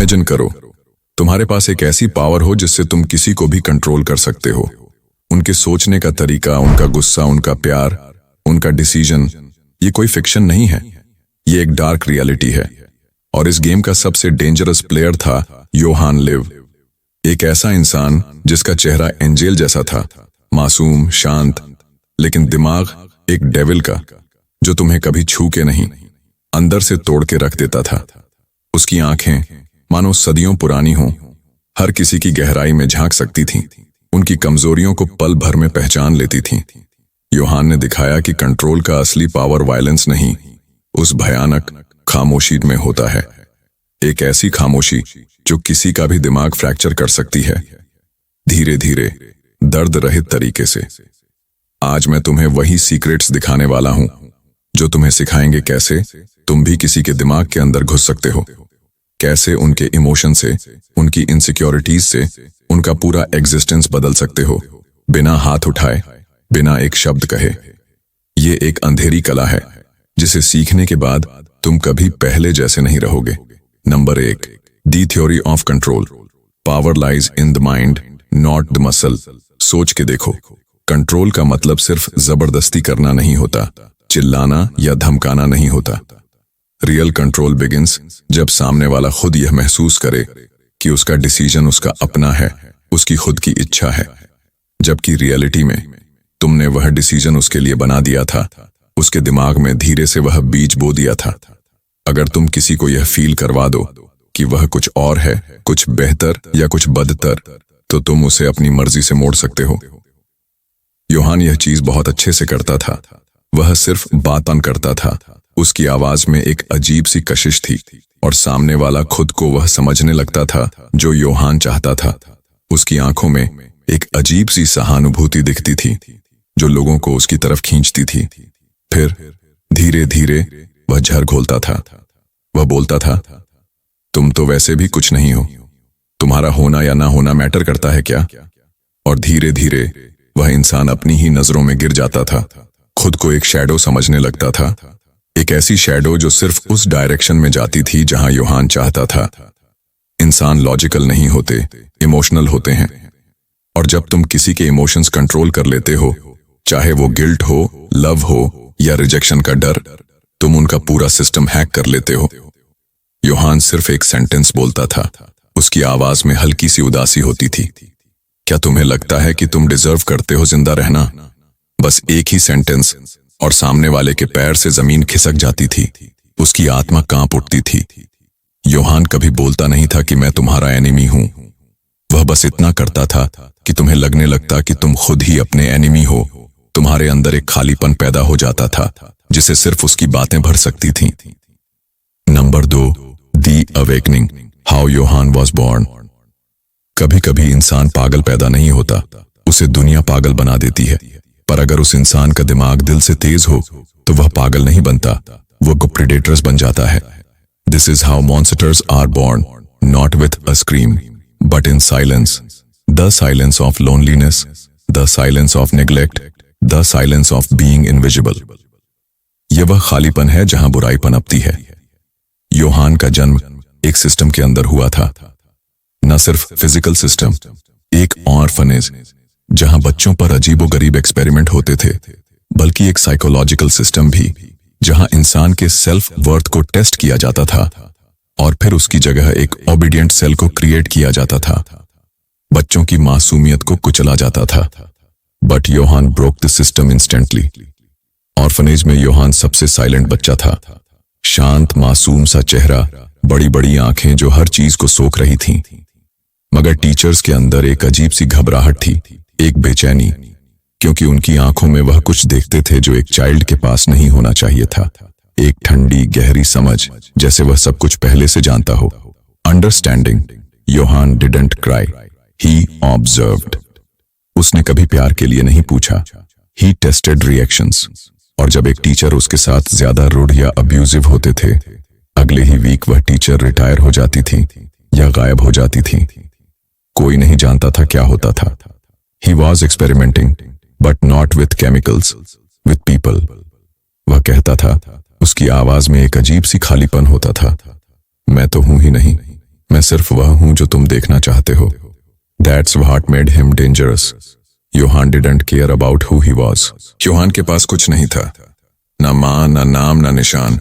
Imagine करो, तुम्हारे पास एक ऐसी पावर हो जिससे तुम किसी को भी कंट्रोल कर सकते हो। उनके सोचने का तरीका, उनका गुस्सा, उनका प्यार, उनका डिसीजन। ये कोई फिक्शन नहीं है, ये एक डार्क रियलिटी है। और इस गेम का सबसे डेंजरस प्लेयर था योहान लिव, एक ऐसा इंसान जिसका चेहरा एंजेल जैसा था, मासूम, शांत, लेकिन दिमाग एक डेविल का, जो तुम्हें कभी छू के नहीं, अंदर से तोड़ के रख देता था। उसकी आंखें मानो सदियों पुरानी हों, हर किसी की गहराई में झांक सकती थीं, उनकी कमजोरियों को पल भर में पहचान लेती थीं। योहान ने दिखाया कि कंट्रोल का असली पावर वायलेंस नहीं, उस भयानक खामोशी में होता है। एक ऐसी खामोशी जो किसी का भी दिमाग फ्रैक्चर कर सकती है, धीरे धीरे, दर्द रहित तरीके से। आज मैं तुम्हें वही सीक्रेट्स दिखाने वाला हूं जो तुम्हें सिखाएंगे कैसे तुम भी किसी के दिमाग के अंदर घुस सकते हो, कैसे उनके इमोशन से, उनकी इनसिक्योरिटीज से उनका पूरा एग्जिस्टेंस बदल सकते हो, बिना हाथ उठाए, बिना एक शब्द कहे। ये एक अंधेरी कला है जिसे सीखने के बाद तुम कभी पहले जैसे नहीं रहोगे। Number 1, the theory of control. Power lies in the mind, not the muscle. सोच के देखो, कंट्रोल का मतलब सिर्फ जबरदस्ती करना नहीं होता, चिल्लाना या धमकाना नहीं होता। रियल कंट्रोल बिगिंस जब सामने वाला खुद यह महसूस करे कि उसका डिसीजन उसका अपना है, उसकी खुद की इच्छा है, जबकि रियलिटी में तुमने वह डिसीजन उसके लिए बना दिया था, उसके दिमाग में धीरे से वह बीज बो दिया था। अगर तुम किसी को यह फील करवा दो कि वह कुछ और है, कुछ बेहतर या कुछ बदतर, तो तुम उसे अपनी मर्जी से मोड़ सकते हो। योहान यह चीज बहुत अच्छे से करता था। वह सिर्फ बातन करता था, उसकी आवाज में एक अजीब सी कशिश थी और सामने वाला खुद को वह समझने लगता था जो योहान चाहता था। उसकी आंखों में एक अजीब सी सहानुभूति दिखती थी जो लोगों को उसकी तरफ खींचती थी। फिर धीरे धीरे वह झर घोलता था। वह बोलता था, तुम तो वैसे भी कुछ नहीं हो, तुम्हारा होना या ना होना मैटर करता है क्या? और धीरे धीरे वह इंसान अपनी ही नजरों में गिर जाता था, खुद को एक शैडो समझने लगता था, एक ऐसी शैडो जो सिर्फ उस डायरेक्शन में जाती थी जहां योहान चाहता था। इंसान लॉजिकल नहीं होते, इमोशनल होते हैं। और जब तुम किसी के इमोशंस कंट्रोल कर लेते हो, चाहे वो गिल्ट हो, लव हो या रिजेक्शन का डर, तुम उनका पूरा सिस्टम हैक कर लेते हो। योहान सिर्फ एक सेंटेंस बोलता था, उसकी आवाज में हल्की सी उदासी होती थी। क्या तुम्हें लगता है कि तुम डिजर्व करते हो जिंदा रहना? बस एक ही सेंटेंस और सामने वाले के पैर से जमीन खिसक जाती थी, उसकी आत्मा कांप उठती थी। योहान कभी बोलता नहीं था कि मैं तुम्हारा एनिमी हूं, वह बस इतना करता था कि तुम्हें लगने लगता कि तुम खुद ही अपने एनिमी हो। तुम्हारे अंदर एक खालीपन पैदा हो जाता था जिसे सिर्फ उसकी बातें भर सकती थीं। Number 2, the awakening, how Johan was born. कभी कभी इंसान पागल पैदा नहीं होता, उसे दुनिया पागल बना देती है। पर अगर उस इंसान का दिमाग दिल से तेज हो तो वह पागल नहीं बनता, वह प्रेडेटर्स बन जाता है। This is how monsters are born, not with a scream but in silence. The silence of loneliness, the silence of neglect, the silence of being invisible. यह वह खालीपन है जहां बुराई पनपती है। योहान का जन्म एक सिस्टम के अंदर हुआ था, न सिर्फ फिजिकल सिस्टम, एक ऑर्फनेज जहां बच्चों पर अजीबोगरीब एक्सपेरिमेंट होते थे, बल्कि एक साइकोलॉजिकल सिस्टम भी जहां इंसान के सेल्फ वर्थ को टेस्ट किया जाता था और फिर उसकी जगह एक ओबीडिएंट सेल को क्रिएट किया जाता था। बच्चों की मासूमियत को कुचला जाता था। But Johan broke the system instantly. Orphanage में योहान सबसे साइलेंट बच्चा था, शांत, मासूम सा चेहरा, बड़ी बड़ी आंखें जो हर चीज को सोख रही थीं। मगर टीचर्स के अंदर एक अजीब सी घबराहट थी, एक बेचैनी, क्योंकि उनकी आंखों में वह कुछ देखते थे जो एक चाइल्ड के पास नहीं होना चाहिए था। एक ठंडी गहरी समझ, जैसे वह सब कुछ पहले से जानता हो। Understanding. Johan didn't cry, he observed. उसने कभी प्यार के लिए नहीं पूछा, ही टेस्टेड रिएक्शंस। और जब एक टीचर उसके साथ ज्यादा रूड या अब्यूजिव होते थे, अगले ही वीक वह टीचर रिटायर हो जाती थी या गायब हो जाती थी। कोई नहीं जानता था क्या होता था। He was experimenting, but not with chemicals, with people. वह कहता था, उसकी आवाज में एक अजीब सी खालीपन होता था, मैं तो हूं ही नहीं, मैं सिर्फ वह हूं जो तुम देखना चाहते हो। That's what made him dangerous. Yohan didn't care about who he was. Yohan के पास कुछ नहीं था, ना माँ, ना नाम, ना निशान।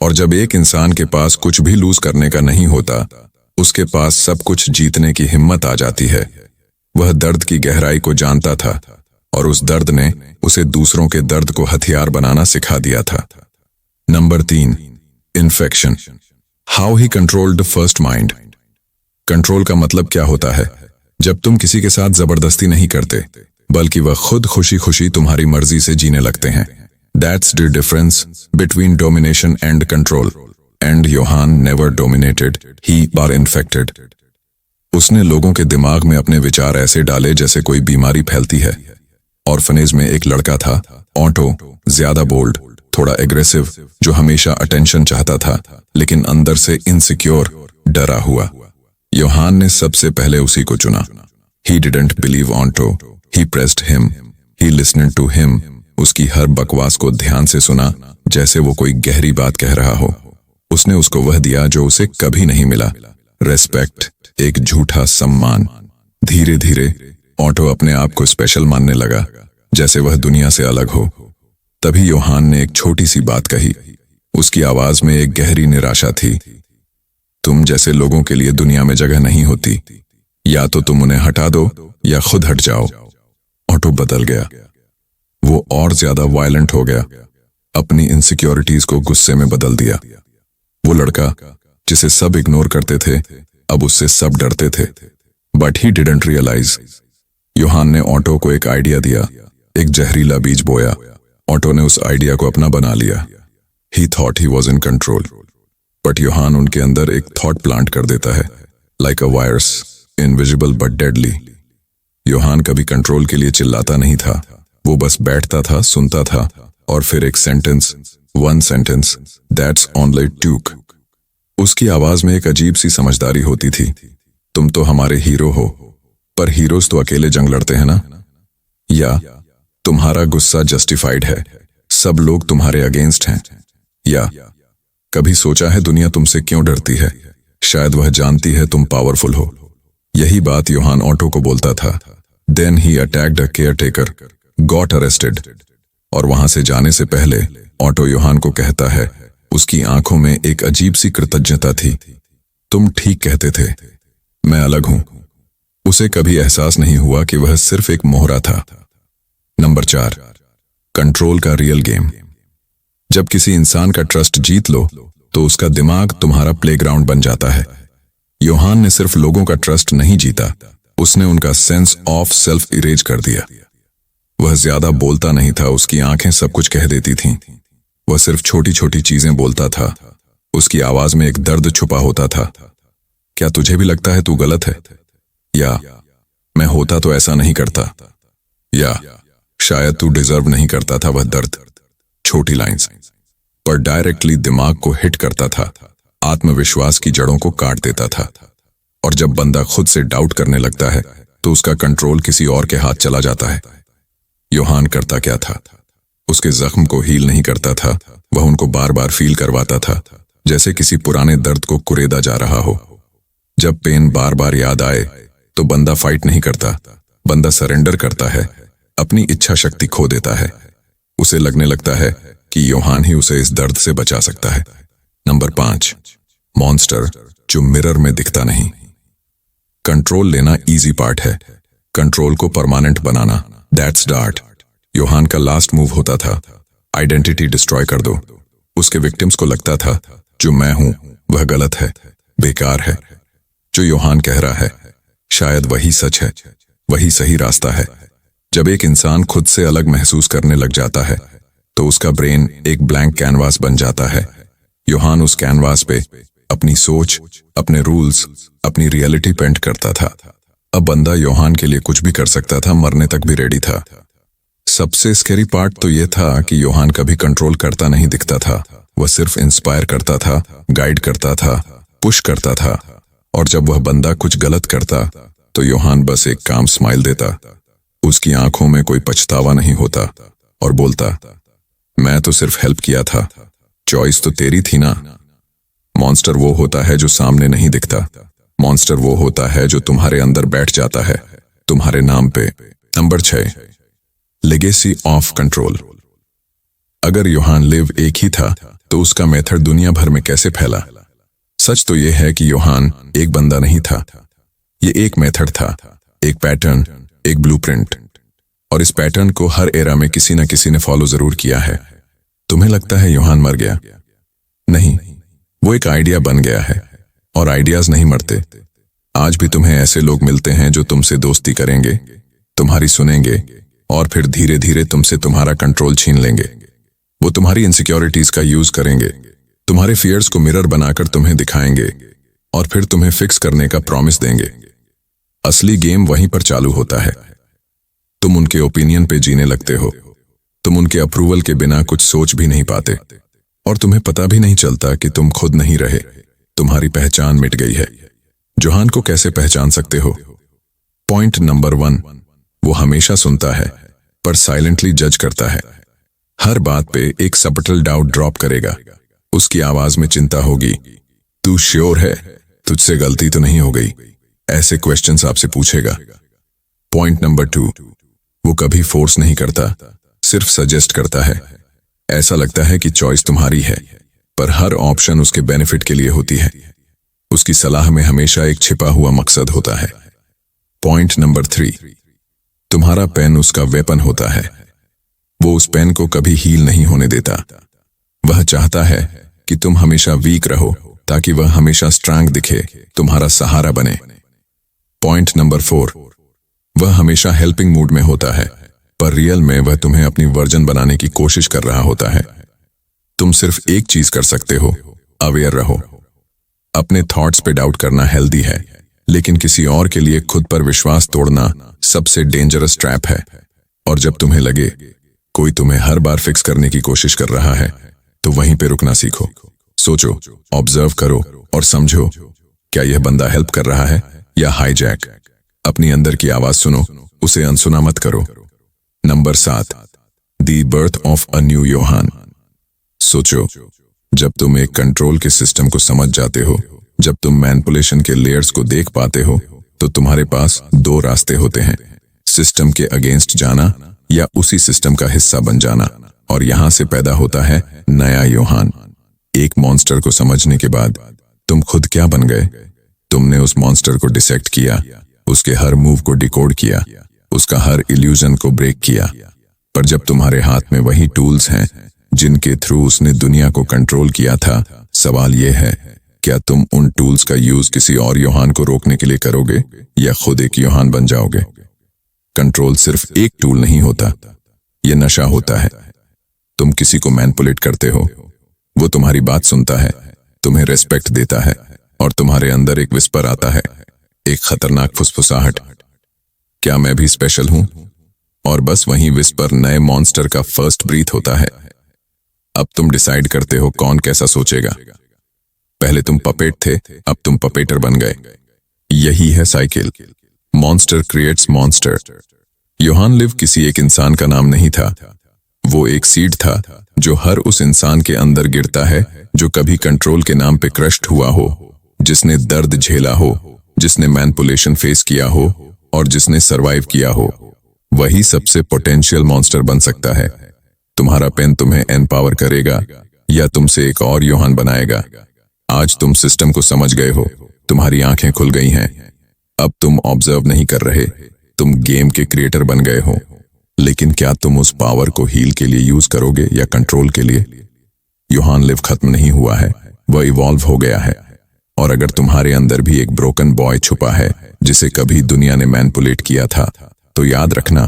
और जब एक इंसान के पास कुछ भी लूज करने का नहीं होता, उसके पास सब कुछ जीतने की हिम्मत आ जाती है। वह दर्द की गहराई को जानता था और उस दर्द ने उसे दूसरों के दर्द को हथियार बनाना सिखा दिया था। Number 3, infection. How he controlled the first mind. Control का मतलब क्या होता है? जब तुम किसी के साथ जबरदस्ती नहीं करते, बल्कि वह खुद खुशी खुशी तुम्हारी मर्जी से जीने लगते हैं। That's the difference between domination and control. And Johann never dominated, he was infected. उसने लोगों के दिमाग में अपने विचार ऐसे डाले जैसे कोई बीमारी फैलती है। ऑर्फनेज में एक लड़का था, ऑटो, ज्यादा बोल्ड, थोड़ा एग्रेसिव, जो हमेशा अटेंशन चाहता था, लेकिन अंदर से इनसिक्योर, डरा हुआ। योहान ने सबसे पहले उसी को चुना। He didn't believe Otto, he pressed him, he listened to him. उसकी हर बकवास को ध्यान से सुना, जैसे वो कोई गहरी बात कह रहा हो। उसने उसको वह दिया जो उसे कभी नहीं मिला, रेस्पेक्ट, एक झूठा सम्मान। धीरे धीरे ऑटो अपने आप को स्पेशल मानने लगा, जैसे वह दुनिया से अलग हो। तभी योहान ने एक छोटी सी बात कही। उसकी आवाज में एक गहरी निराशा थी। तुम जैसे लोगों के लिए दुनिया में जगह नहीं होती, या तो तुम उन्हें हटा दो या खुद हट जाओ। ऑटो बदल गया, वो और ज्यादा वायलेंट हो गया, अपनी इनसिक्योरिटीज को गुस्से में बदल दिया। वो लड़का जिसे सब इग्नोर करते थे, अब उससे सब डरते थे। But he didn't realise. Johan ने ऑटो को एक आइडिया दिया, एक जहरीला बीज बोया। ऑटो ने उस आइडिया को अपना बना लिया। He thought he was in control, but Johan उनके अंदर एक थॉट प्लांट कर देता है, like a virus, invisible but deadly. Johan कभी कंट्रोल के लिए चिल्लाता नहीं था, वो बस बैठता था, सुनता था, और फिर एक sentence, one sentence, that's only टूक। उसकी आवाज में एक अजीब सी समझदारी होती थी। तुम तो हमारे हीरो हो, पर हीरोज तो अकेले जंग लड़ते हैं ना? या तुम्हारा गुस्सा जस्टिफाइड है, सब लोग तुम्हारे अगेंस्ट हैं? या कभी सोचा है दुनिया तुमसे क्यों डरती है? शायद वह जानती है तुम पावरफुल हो। यही बात योहान ऑटो को बोलता था। Then he attacked a caretaker, got arrested. और वहां से जाने से पहले ऑटो योहान को कहता है, उसकी आंखों में एक अजीब सी कृतज्ञता थी, तुम ठीक कहते थे, मैं अलग हूं। उसे कभी एहसास नहीं हुआ कि वह सिर्फ एक मोहरा था। नंबर 4, कंट्रोल का रियल गेम। जब किसी इंसान का ट्रस्ट जीत लो, तो उसका दिमाग तुम्हारा प्लेग्राउंड बन जाता है। योहान ने सिर्फ लोगों का ट्रस्ट नहीं जीता, उसने उनका सेंस ऑफ सेल्फ इरेज कर दिया। वह ज्यादा बोलता नहीं था, उसकी आंखें सब कुछ कह देती थीं। वह सिर्फ छोटी छोटी चीजें बोलता था, उसकी आवाज में एक दर्द छुपा होता था। क्या तुझे भी लगता है तू गलत है? या मैं होता तो ऐसा नहीं करता? या शायद तू डिजर्व नहीं करता था? वह दर्द छोटी लाइंस पर डायरेक्टली दिमाग को हिट करता था, आत्मविश्वास की जड़ों को काट देता था। और जब बंदा खुद से डाउट करने लगता है, तो उसका कंट्रोल किसी और के हाथ चला जाता है। योहान करता क्या था? उसके जख्म को हील नहीं करता था, वह उनको बार बार फील करवाता था, जैसे किसी पुराने दर्द को कुरेदा जा रहा हो। जब पेन बार बार याद आए, तो बंदा फाइट नहीं करता, बंदा सरेंडर करता है, अपनी इच्छा शक्ति खो देता है। उसे लगने लगता है कि योहान ही उसे इस दर्द से बचा सकता है। नंबर 5, मॉन्स्टर जो मिरर में दिखता नहीं। कंट्रोल लेना इजी पार्ट है, कंट्रोल को परमानेंट बनाना दैट्स डार्ट। योहान का लास्ट मूव होता था, आइडेंटिटी डिस्ट्रॉय कर दो। उसके विक्टिम्स को लगता था जो मैं हूं वह गलत है, बेकार है। जो योहान कह रहा है शायद वही सच है, वही सही रास्ता है। जब एक इंसान खुद से अलग महसूस करने लग जाता है, तो उसका ब्रेन एक ब्लैंक कैनवास बन जाता है। योहान उस कैनवास पे अपनी सोच, अपने रूल्स, अपनी रियलिटी पेंट करता था। अब बंदा योहान के लिए कुछ भी कर सकता था, मरने तक भी रेडी था। सबसे स्कैरी पार्ट तो यह था कि योहान कभी कंट्रोल करता नहीं दिखता था, वह सिर्फ इंस्पायर करता था, गाइड करता था, पुश करता था। और जब वह बंदा कुछ गलत करता, तो योहान बस एक काम स्माइल देता, उसकी आंखों में कोई पछतावा नहीं होता, और बोलता, मैं तो सिर्फ हेल्प किया था, चॉइस तो तेरी थी ना। मॉन्स्टर वो होता है जो सामने नहीं दिखता, मॉन्स्टर वो होता है जो तुम्हारे अंदर बैठ जाता है, तुम्हारे नाम पे। Number 6, legacy of control. अगर योहान लिव एक ही था तो उसका मेथड दुनिया भर में कैसे फैला? सच तो यह है कि योहान एक बंदा नहीं था, ये एक मेथड था, एक पैटर्न, एक ब्लूप्रिंट। और इस पैटर्न को हर एरा में किसी न किसी ने फॉलो जरूर किया है। तुम्हें लगता है योहान मर गया? नहीं, वो एक आइडिया बन गया है, और आइडियाज नहीं मरते। आज भी तुम्हें ऐसे लोग मिलते हैं जो तुमसे दोस्ती करेंगे, तुम्हारी सुनेंगे, और फिर धीरे धीरे तुमसे तुम्हारा कंट्रोल छीन लेंगे। वो तुम्हारी इनसिक्योरिटीज का यूज करेंगे, तुम्हारे फियर्स को मिरर बनाकर तुम्हें दिखाएंगे, और फिर तुम्हें फिक्स करने का प्रॉमिस देंगे। असली गेम वहीं पर चालू होता है। तुम उनके ओपिनियन पे जीने लगते हो, तुम उनके अप्रूवल के बिना कुछ सोच भी नहीं पाते, और तुम्हें पता भी नहीं चलता कि तुम खुद नहीं रहे, तुम्हारी पहचान मिट गई है। योहान को कैसे पहचान सकते हो? पॉइंट नंबर 1, वो हमेशा सुनता है पर साइलेंटली जज करता है। हर बात पे एक सबटल डाउट ड्रॉप करेगा। उसकी आवाज में चिंता होगी, तू श्योर है, तुझसे गलती तो नहीं हो गई? ऐसे क्वेश्चंस आपसे पूछेगा। पॉइंट नंबर 2, वो कभी फोर्स नहीं करता, सिर्फ सजेस्ट करता है। ऐसा लगता है कि चॉइस तुम्हारी है, पर हर ऑप्शन उसके बेनिफिट के लिए होती है। उसकी सलाह में हमेशा एक छिपा हुआ मकसद होता है। पॉइंट नंबर 3, तुम्हारा पेन उसका वेपन होता है। वो उस पेन को कभी हील नहीं होने देता। वह चाहता है कि तुम हमेशा वीक रहो, ताकि वह हमेशा स्ट्रांग दिखे, तुम्हारा सहारा बने। पॉइंट नंबर 4, वह हमेशा हेल्पिंग मूड में होता है, पर रियल में वह तुम्हें अपनी वर्जन बनाने की कोशिश कर रहा होता है। तुम सिर्फ एक चीज कर सकते हो, अवेयर रहो। अपने थॉट्स पे डाउट करना हेल्दी है, लेकिन किसी और के लिए खुद पर विश्वास तोड़ना सबसे डेंजरस ट्रैप है। और जब तुम्हें लगे कोई तुम्हें हर बार फिक्स करने की कोशिश कर रहा है, तो वहीं पे रुकना सीखो। सोचो, ऑब्जर्व करो और समझो, क्या यह बंदा हेल्प कर रहा है या हाईजैक? अपनी अंदर की आवाज सुनो, उसे अनसुना मत करो। Number 7, the birth of a new Johan. सोचो, जब तुम एक कंट्रोल के सिस्टम को समझ जाते हो, जब तुम मैनिपुलेशन के लेयर्स को देख पाते हो, तो तुम्हारे पास 2 रास्ते होते हैं, सिस्टम के अगेंस्ट जाना या उसी सिस्टम का हिस्सा बन जाना। और यहां से पैदा होता है नया योहान। एक मॉन्स्टर को समझने के बाद तुम खुद क्या बन गए? तुमने उस मॉन्स्टर को डिसेक्ट किया, उसके हर मूव को डिकोड किया, उसका हर इल्यूजन को ब्रेक किया। पर जब तुम्हारे हाथ में वही टूल्स हैं जिनके थ्रू उसने दुनिया को कंट्रोल किया था, सवाल यह है, क्या तुम उन टूल्स का यूज किसी और योहान को रोकने के लिए करोगे या खुद एक योहान बन जाओगे? कंट्रोल सिर्फ एक टूल नहीं होता, यह नशा होता है। तुम किसी को मैनिपुलेट करते हो, वो तुम्हारी बात सुनता है, तुम्हें रेस्पेक्ट देता है, और तुम्हारे अंदर एक विस्पर आता है, एक खतरनाक फुसफुसाहट, क्या मैं भी स्पेशल हूं? और बस वही विस्पर नए मॉन्स्टर का फर्स्ट ब्रीथ होता है। अब तुम डिसाइड करते हो कौन कैसा सोचेगा। पहले तुम पपेट थे, अब तुम पपेटर बन गए। यही है cycle. Monster creates monster. Johan live किसी एक इंसान का नाम नहीं था, वो एक सीड था जो हर उस इंसान के अंदर गिरता है जो कभी कंट्रोल के नाम पे क्रश्ड हुआ हो, जिसने दर्द झेला हो, जिसने मैनिपुलेशन फेस किया हो, और जिसने सरवाइव किया हो। वही सबसे पोटेंशियल मॉन्स्टर बन सकता है। तुम्हारा पेन तुम्हें एम्पावर करेगा या तुमसे एक और योहान बनाएगा। आज तुम सिस्टम को समझ गए हो, तुम्हारी आंखें खुल गई हैं। अब तुम ऑब्जर्व नहीं कर रहे, तुम गेम के क्रिएटर बन गए हो। लेकिन क्या तुम उस पावर को हील के लिए यूज करोगे या कंट्रोल के लिए? योहान लिव खत्म नहीं हुआ है, वह इवॉल्व हो गया है। और अगर तुम्हारे अंदर भी एक ब्रोकन बॉय छुपा है जिसे कभी दुनिया ने मैनिपुलेट किया था, तो याद रखना,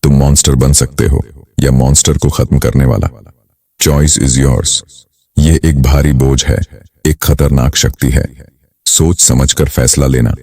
तुम मॉन्स्टर बन सकते हो या मॉन्स्टर को खत्म करने वाला। Choice is yours. ये एक भारी बोझ है, एक खतरनाक शक्ति है। सोच समझकर फैसला लेना।